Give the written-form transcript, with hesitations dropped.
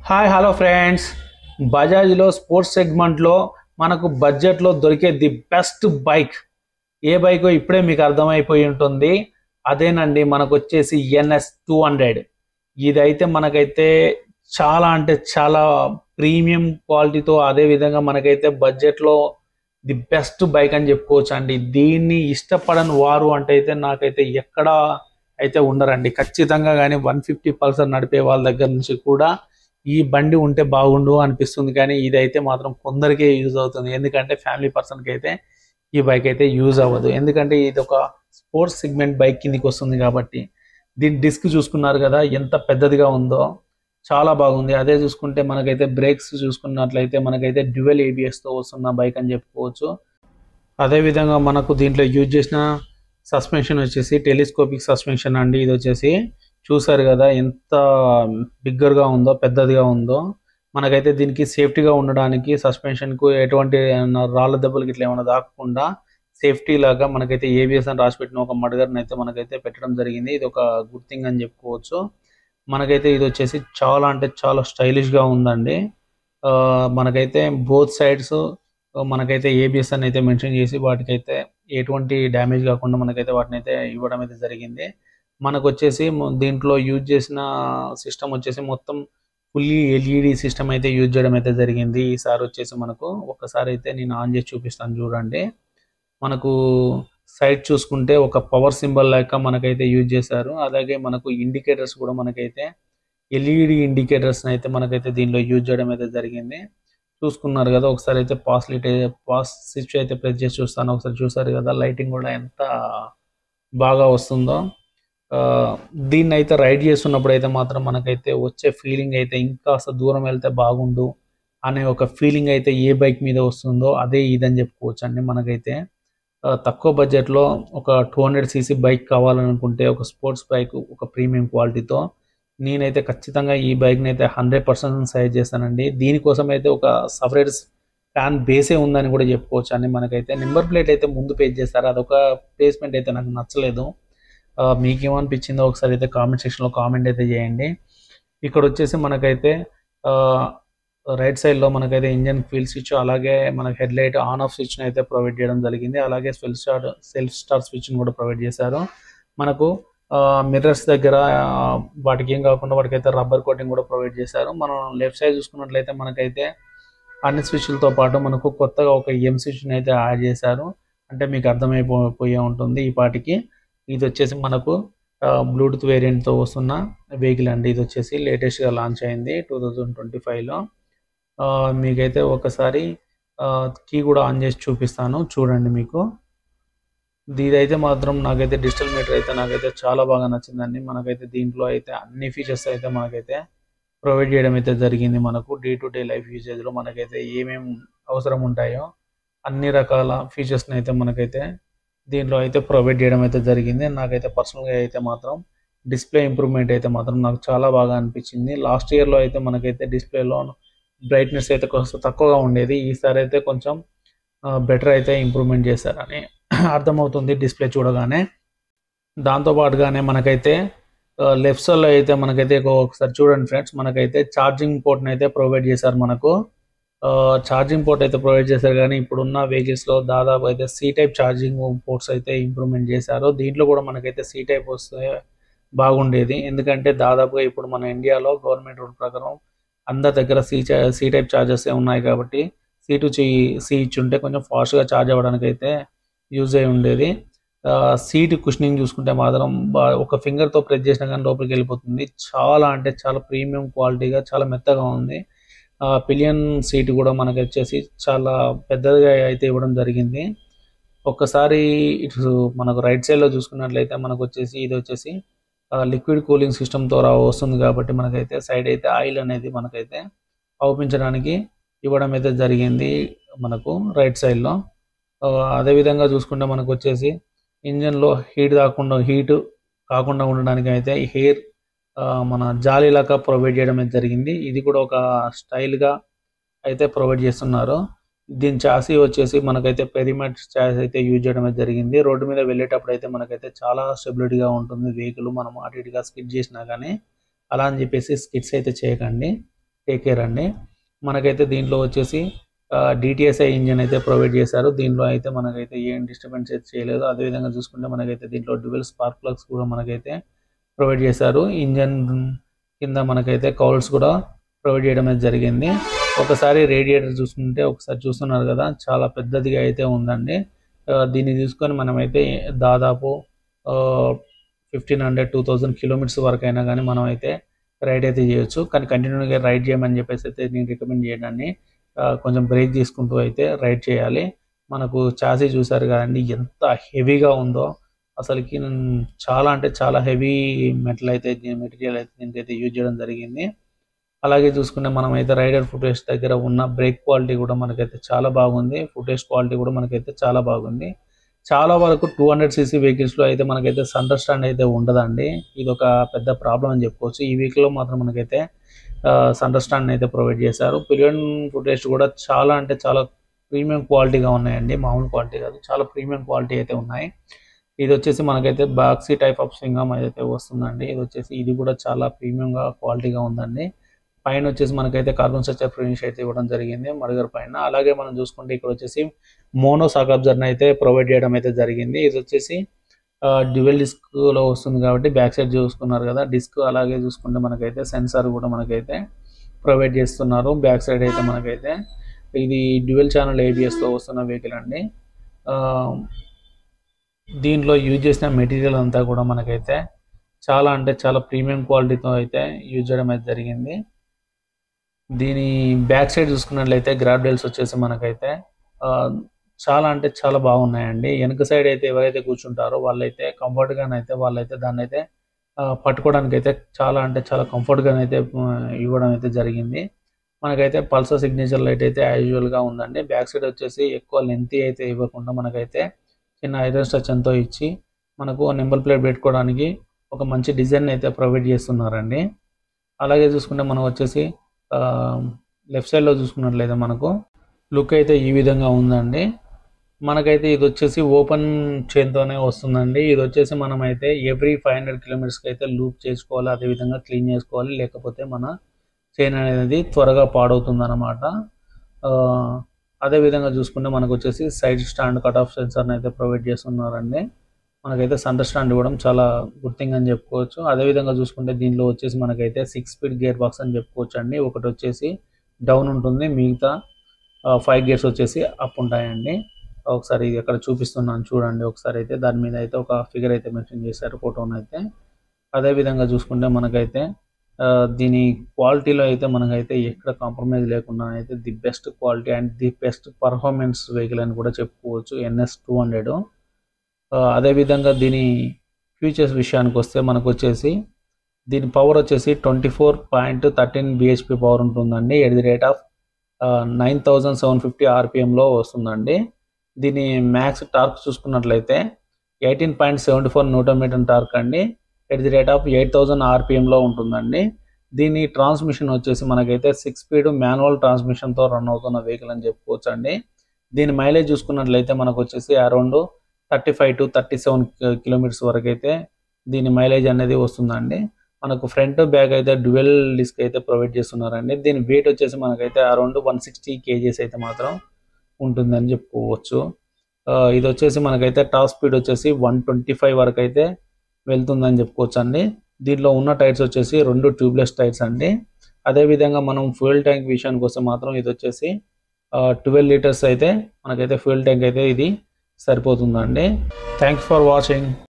Hi hello friends. బజాజ్లో sports సెగ్మెంట్లో మనకు బడ్జెట్లో దొరికే ది బెస్ట్ బైక్ ఏ బైక్ ఇప్పుడే మీకు అర్థమైపోయి ఉంటుంది. అదేనండి మనకు వచ్చేసి NS 200. ఇదైతే మనకైతే చాలా అంటే చాలా ప్రీమియం క్వాలిటీతో, అదే విధంగా మనకైతే బడ్జెట్లో ది బెస్ట్ బైక్ అని చెప్పుకోవచ్చు అండి. దీన్ని ఇష్టపడని వారు అంటే అయితే నాకైతే ఎక్కడ అయితే ఉండరండి. ఖచ్చితంగా కానీ 150 నడిపే వాళ్ళ దగ్గర నుంచి కూడా ఈ బండి ఉంటే బాగుండు అనిపిస్తుంది. కానీ ఇదైతే మాత్రం కొందరికే యూజ్ అవుతుంది. ఎందుకంటే ఫ్యామిలీ పర్సన్కి అయితే ఈ బైక్ అయితే యూజ్ అవ్వదు. ఎందుకంటే ఇది ఒక స్పోర్ట్స్ సెగ్మెంట్ బైక్ కిందికి వస్తుంది కాబట్టి. దీని డిస్క్ చూసుకున్నారు కదా ఎంత పెద్దదిగా ఉందో, చాలా బాగుంది. అదే చూసుకుంటే మనకైతే బ్రేక్స్ చూసుకున్నట్లయితే మనకైతే డ్యూయల్ ABS తో వస్తున్న బైక్ అని చెప్పుకోవచ్చు. అదే విధంగా మనకు దీంట్లో యూజ్ చేసిన సస్పెన్షన్ వచ్చేసి టెలిస్కోపిక్ సస్పెన్షన్ అండి. ఇది వచ్చేసి చూసారు కదా ఎంత బిగ్గర్గా ఉందో, పెద్దదిగా ఉందో. మనకైతే దీనికి సేఫ్టీగా ఉండడానికి సస్పెన్షన్కు ఎటువంటి రాళ్ళ దెబ్బలకి ఇట్లా ఏమైనా దాక్కుండా సేఫ్టీ లాగా మనకైతే ABS అని రాసి పెట్టిన ఒక మడగర్ని అయితే మనకైతే పెట్టడం జరిగింది. ఇది ఒక గుడ్ థింగ్ అని చెప్పుకోవచ్చు. మనకైతే ఇది వచ్చేసి చాలా అంటే చాలా స్టైలిష్గా ఉందండి. మనకైతే బోత్ సైడ్స్ మనకైతే ABS అని అయితే మెన్షన్ చేసి వాటికైతే ఎటువంటి డ్యామేజ్ కాకుండా మనకైతే వాటిని అయితే ఇవ్వడం అయితే జరిగింది. మనకు వచ్చేసి దీంట్లో యూజ్ చేసిన సిస్టమ్ వచ్చేసి మొత్తం ఫుల్లీ LED సిస్టమ్ అయితే యూజ్ చేయడం అయితే జరిగింది. ఈసారి వచ్చేసి మనకు ఒక్కసారి అయితే నేను ఆన్ చేసి చూపిస్తాను చూడండి. మనకు సైడ్ చూసుకుంటే ఒక పవర్ సింబల్ లెక్క మనకైతే యూజ్ చేశారు. అలాగే మనకు ఇండికేటర్స్ కూడా మనకైతే LED ఇండికేటర్స్ అయితే మనకైతే దీనిలో యూజ్ చేయడం అయితే జరిగింది. చూసుకున్నారు కదా, ఒకసారి అయితే పాస్ స్విచ్ అయితే ప్రెస్ చేసి చూస్తాను. ఒకసారి చూసారు కదా లైటింగ్ కూడా ఎంత బాగా వస్తుందో. దీన్ని అయితే రైడ్ చేస్తున్నప్పుడు అయితే మాత్రం మనకైతే వచ్చే ఫీలింగ్ అయితే ఇంకా దూరం వెళ్తే బాగుండు అనే ఒక ఫీలింగ్ అయితే ఏ బైక్ మీద వస్తుందో అదే ఇదని చెప్పుకోవచ్చు అండి. మనకైతే తక్కువ బడ్జెట్లో ఒక 200cc బైక్ కావాలనుకుంటే, ఒక స్పోర్ట్స్ బైక్ ఒక ప్రీమియం క్వాలిటీతో నేనైతే ఖచ్చితంగా ఈ బైక్ని అయితే 100% సజెస్ట్ చేస్తానండి. దీనికోసం అయితే ఒక సపరేట్ ఫ్యాన్ బేసే ఉందని కూడా చెప్పుకోవచ్చు అండి. మనకైతే నెంబర్ ప్లేట్ అయితే ముందు పేజ్ చేస్తారు, అదొక ప్లేస్మెంట్ అయితే నాకు నచ్చలేదు. మీకేమనిపించిందో ఒకసారి అయితే కామెంట్ సెక్షన్లో కామెంట్ అయితే చేయండి. ఇక్కడ వచ్చేసి మనకైతే రైట్ సైడ్లో మనకైతే ఇంజన్ ఫీల్ స్విచ్, అలాగే మనకి హెడ్ లైట్ ఆన్ ఆఫ్ స్విచ్ని అయితే ప్రొవైడ్ చేయడం జరిగింది. అలాగే సెల్ఫ్ స్టార్ట్ స్విచ్ని కూడా ప్రొవైడ్ చేశారు. మనకు మిర్రర్స్ దగ్గర వాటికి ఏం కాకుండా వాటికైతే రబ్బర్ కోటింగ్ కూడా ప్రొవైడ్ చేశారు. మనం లెఫ్ట్ సైడ్ చూసుకున్నట్లయితే మనకైతే అన్ని స్విచ్లతో పాటు మనకు కొత్తగా ఒక స్విచ్ని అయితే యాడ్ చేశారు. అంటే మీకు అర్థమైపోయే ఉంటుంది ఈ పాటికి. ఇది వచ్చేసి మనకు బ్లూటూత్ వేరియంట్తో వస్తున్న వెహికల్ అండి. ఇది వచ్చేసి లేటెస్ట్గా లాంచ్ అయింది 2025లో. మీకైతే ఒకసారి కీ కూడా ఆన్ చేసి చూపిస్తాను చూడండి. మీకు ఇదైతే మాత్రం నాకైతే డిజిటల్ మీటర్ అయితే నాకైతే చాలా బాగా నచ్చిందండి. మనకైతే దీంట్లో అయితే అన్ని ఫీచర్స్ అయితే మనకైతే ప్రొవైడ్ చేయడం అయితే జరిగింది. మనకు డే టు డే లైఫ్ యూజేజ్లో మనకైతే ఏమేమి అవసరం ఉంటాయో అన్ని రకాల ఫీచర్స్ని అయితే మనకైతే దీంట్లో అయితే ప్రొవైడ్ చేయడం అయితే జరిగింది. నాకైతే పర్సనల్గా అయితే మాత్రం డిస్ప్లే ఇంప్రూవ్మెంట్ అయితే మాత్రం నాకు చాలా బాగా అనిపించింది. లాస్ట్ ఇయర్లో అయితే మనకైతే డిస్ప్లేలో బ్రైట్నెస్ అయితే కొంచెం తక్కువగా ఉండేది. ఈసారి అయితే కొంచెం బెటర్ అయితే ఇంప్రూవ్మెంట్ చేశారని అర్థమవుతుంది డిస్ప్లే చూడగానే. దాంతోపాటుగానే మనకైతే లెఫ్ట్ సైడ్లో అయితే మనకైతే ఒకసారి చూడండి ఫ్రెండ్స్, మనకైతే ఛార్జింగ్ పోర్ట్ని అయితే ప్రొవైడ్ చేశారు. మనకు ఛార్జింగ్ పోర్ట్ అయితే ప్రొవైడ్ చేశారు, కానీ ఇప్పుడున్న వెహికల్స్లో దాదాపు అయితే C-టైప్ ఛార్జింగ్ పోర్ట్స్ అయితే ఇంప్రూవ్మెంట్ చేశారు. దీంట్లో కూడా మనకైతే C-టైప్ వస్తే బాగుండేది. ఎందుకంటే దాదాపుగా ఇప్పుడు మన ఇండియాలో గవర్నమెంట్ రూల్ ప్రకారం అందరి దగ్గర C-టైప్ ఛార్జర్స్ ఉన్నాయి కాబట్టి C to C ఇచ్చుంటే కొంచెం ఫాస్ట్గా ఛార్జ్ అవ్వడానికి అయితే యూజ్ అయి ఉండేది. సీట్ కుషనింగ్ చూసుకుంటే మాత్రం ఒక ఫింగర్తో ప్రెస్ చేసినా కానీ లోపలికి వెళ్ళిపోతుంది. చాలా అంటే చాలా ప్రీమియం క్వాలిటీగా చాలా మెత్తగా ఉంది. పిలియన్ సీట్ కూడా మనకి వచ్చేసి చాలా పెద్దదిగా అయితే ఇవ్వడం జరిగింది. ఒక్కసారి ఇటు మనకు రైట్ సైడ్లో చూసుకున్నట్లయితే మనకు వచ్చేసి ఇది వచ్చేసి లిక్విడ్ కూలింగ్ సిస్టమ్తో వస్తుంది కాబట్టి మనకైతే సైడ్ అయితే ఆయిల్ అనేది మనకైతే అవుపించడానికి ఇవ్వడం అయితే జరిగింది మనకు రైట్ సైడ్లో. అదేవిధంగా చూసుకుంటే మనకు వచ్చేసి ఇంజన్లో హీట్ కాకుండా ఉండడానికి అయితే హెయిర్ మన జాలీలాగా ప్రొవైడ్ చేయడం అయితే జరిగింది. ఇది కూడా ఒక స్టైల్గా అయితే ప్రొవైడ్ చేస్తున్నారు. దీని చాసీ వచ్చేసి మనకైతే పెరిమెట్ చాసీ అయితే యూజ్ చేయడం అయితే జరిగింది. రోడ్డు మీద వెళ్ళేటప్పుడు అయితే మనకైతే చాలా స్టెబిలిటీగా ఉంటుంది వెహికల్. మనం అటు ఇటుగా స్కిడ్ చేసినా కానీ అలా అని చెప్పేసి స్కిడ్స్ అయితే చేయకండి. టేక్ కేర్ అండి. మనకైతే దీంట్లో వచ్చేసి డిటిఎస్ఐ ఇంజిన్ అయితే ప్రొవైడ్ చేశారు. దీంట్లో అయితే మనకైతే ఏం డిస్టర్బెన్స్ అయితే చేయలేదు. అదేవిధంగా చూసుకుంటే మనకైతే దీంట్లో డ్యూయల్ స్పార్క్ ప్లగ్స్ కూడా మనకైతే ప్రొవైడ్ చేశారు. ఇంజన్ కింద మనకైతే కౌల్స్ కూడా ప్రొవైడ్ చేయడం అయితే జరిగింది. ఒకసారి రేడియేటర్ చూసుకుంటే ఒకసారి చూస్తున్నారు కదా, చాలా పెద్దదిగా అయితే ఉందండి. దీన్ని తీసుకొని మనమైతే దాదాపు 1500-2000 కిలోమీటర్స్ వరకు అయినా కానీ మనం అయితే రైడ్ అయితే చేయొచ్చు. కానీ కంటిన్యూగా రైడ్ చేయమని చెప్పేసి అయితే నేను రికమెండ్ చేయడాన్ని, కొంచెం బ్రేక్ తీసుకుంటూ అయితే రైడ్ చేయాలి. మనకు చాసీ చూసారు కదండి ఎంత హెవీగా ఉందో, అసలుకి చాలా అంటే చాలా హెవీ మెటీరియల్ అయితే దీనికైతే యూజ్ చేయడం జరిగింది. అలాగే చూసుకుంటే మనం అయితే రైడర్ ఫుటేజ్ దగ్గర ఉన్న బ్రేక్ క్వాలిటీ కూడా మనకైతే చాలా బాగుంది. ఫుటేజ్ క్వాలిటీ కూడా మనకైతే చాలా బాగుంది. చాలా వరకు 200cc వెహికల్స్లో అయితే మనకైతే సెంటర్ స్టాండ్ అయితే ఉండదండి. ఇది ఒక పెద్ద ప్రాబ్లం అని చెప్పుకోవచ్చు. ఈ వెహికల్లో మాత్రం మనకైతే సెంటర్ స్టాండ్ అయితే ప్రొవైడ్ చేశారు. పిలియన్ ఫుటేజ్ కూడా చాలా అంటే చాలా ప్రీమియం క్వాలిటీగా ఉన్నాయండి. మామూలు క్వాలిటీ కాదు, చాలా ప్రీమియం క్వాలిటీ అయితే ఉన్నాయి. ఇది వచ్చేసి మనకైతే బాక్సీ టైప్ ఆఫ్ స్వింగం అయితే వస్తుందండి. ఇది కూడా చాలా ప్రీమియంగా క్వాలిటీగా ఉందండి. పైన వచ్చేసి మనకైతే కార్బన్ స్ట్రక్చర్ ఫినిష్ అయితే ఇవ్వడం జరిగింది మరుగర్ పైన. అలాగే మనం చూసుకుంటే ఇక్కడ వచ్చేసి మోనో షాక్ అబ్జర్వర్ అయితే ప్రొవైడ్ చేయడం అయితే జరిగింది. ఇది వచ్చేసి డ్యూయల్ డిస్క్ లో వస్తుంది కాబట్టి బ్యాక్ సైడ్ చూసుకున్నారు కదా డిస్క్. అలాగే చూసుకుంటే మనకైతే సెన్సార్ కూడా మనకైతే ప్రొవైడ్ చేస్తున్నారు బ్యాక్ సైడ్ అయితే. మనకైతే ఇది డ్యూయల్ ఛానల్ ABS లో వస్తున్న వెహికల్ అండి. దీంట్లో యూజ్ చేసిన మెటీరియల్ అంతా కూడా మనకైతే చాలా అంటే చాలా ప్రీమియం క్వాలిటీతో అయితే యూజ్ చేయడం అయితే జరిగింది. దీని బ్యాక్ సైడ్ చూసుకున్నట్లయితే గ్రాబ్ రైల్స్ వచ్చేసి మనకైతే చాలా అంటే చాలా బాగున్నాయండి. వెనక సైడ్ అయితే ఎవరైతే కూర్చుంటారో వాళ్ళైతే కంఫర్ట్గానైతే వాళ్ళైతే దాన్ని అయితే పట్టుకోవడానికి అయితే చాలా అంటే చాలా కంఫర్ట్గానైతే ఇవ్వడం అయితే జరిగింది. మనకైతే పల్సర్ సిగ్నేచర్ లైట్ అయితే యాజువల్గా ఉందండి. బ్యాక్ సైడ్ వచ్చేసి ఎక్కువ లెంతీ అయితే ఇవ్వకుండా మనకైతే చిన్న ఐరన్ స్ట్రక్చర్తో ఇచ్చి మనకు నెంబర్ ప్లేట్ పెట్టుకోవడానికి ఒక మంచి డిజైన్ అయితే ప్రొవైడ్ చేస్తున్నారండి. అలాగే చూసుకుంటే మనం వచ్చేసి లెఫ్ట్ సైడ్లో చూసుకున్నట్లయితే మనకు లుక్ అయితే ఈ విధంగా ఉందండి. మనకైతే ఇది వచ్చేసి ఓపెన్ చైన్తోనే వస్తుందండి. ఇది వచ్చేసి మనమైతే ఎవ్రీ 500 కిలోమీటర్స్కి అయితే లూప్ చేసుకోవాలి, అదేవిధంగా క్లీన్ చేసుకోవాలి. లేకపోతే మన చైన్ అనేది త్వరగా పాడవుతుంది అనమాట. అదేవిధంగా చూసుకుంటే మనకు వచ్చేసి సైడ్ స్టాండ్ కట్ ఆఫ్ సెన్సార్ని అయితే ప్రొవైడ్ చేస్తున్నారండి. మనకైతే సెంటర్ స్టాండ్ ఇవ్వడం చాలా గుడ్ థింగ్ అని చెప్పుకోవచ్చు. అదేవిధంగా చూసుకుంటే దీనిలో వచ్చేసి మనకైతే 6 స్పీడ్ గేర్ బాక్స్ అని చెప్పుకోవచ్చు అండి. ఒకటి వచ్చేసి డౌన్ ఉంటుంది, మిగతా 5 గేర్స్ వచ్చేసి అప్ ఉంటాయండి. ఒకసారి ఇది ఎక్కడ చూపిస్తున్నాను చూడండి ఒకసారి. అయితే దాని మీద అయితే ఒక ఫిగర్ అయితే మెన్షన్ చేశారు ఫోటోను అయితే. అదేవిధంగా చూసుకుంటే మనకైతే దీని క్వాలిటీలో అయితే మనకైతే ఎక్కడ కాంప్రమైజ్ లేకుండా అయితే the best quality and the best performance vehicle అని కూడా చెప్పుకోవచ్చు NS 200. అదేవిధంగా దీని ఫీచర్స్ విషయానికి వస్తే మనకు వచ్చేసి దీని పవర్ వచ్చేసి 24.13 bhp పవర్ ఉంటుందండి. ఎట్ ది రేట్ ఆఫ్ 9750 RPMలో వస్తుందండి. దీని మ్యాక్స్ టార్క్ చూసుకున్నట్లయితే 18.74 న్యూటన్ టార్క్ అండి. ఎట్ ది రేట్ ఆఫ్ 8000 RPMలో ఉంటుందండి. దీని ట్రాన్స్మిషన్ వచ్చేసి మనకైతే 6 స్పీడ్ మాన్యువల్ ట్రాన్స్మిషన్తో రన్ అవుతున్న వెహికల్ అని చెప్పుకోవచ్చు అండి. దీని మైలేజ్ చూసుకున్నట్లయితే మనకు వచ్చేసి అరౌండ్ 35 to 37 కిలోమీటర్స్ వరకు అయితే దీని మైలేజ్ అనేది వస్తుందండి. మనకు ఫ్రంట్ బ్యాక్ అయితే డ్యూయల్ డిస్క్ అయితే ప్రొవైడ్ చేస్తున్నారండి. దీని వెయిట్ వచ్చేసి మనకైతే అరౌండ్ 160 kgs అయితే మాత్రం ఉంటుందని చెప్పుకోవచ్చు. ఇది వచ్చేసి మనకైతే టాప్ స్పీడ్ వచ్చేసి 125 వరకు అయితే వెళ్తుందని చెప్పుకోవచ్చు అండి. దీంట్లో ఉన్న టైర్స్ వచ్చేసి 2 ట్యూబ్లెస్ టైర్స్ అండి. అదేవిధంగా మనం ఫ్యూయల్ ట్యాంక్ విషయానికి వస్తే మాత్రం ఇది వచ్చేసి 12 లీటర్స్ అయితే మనకైతే ఫ్యూయల్ ట్యాంక్ అయితే ఇది సరిపోతుందండి. Thanks for watching.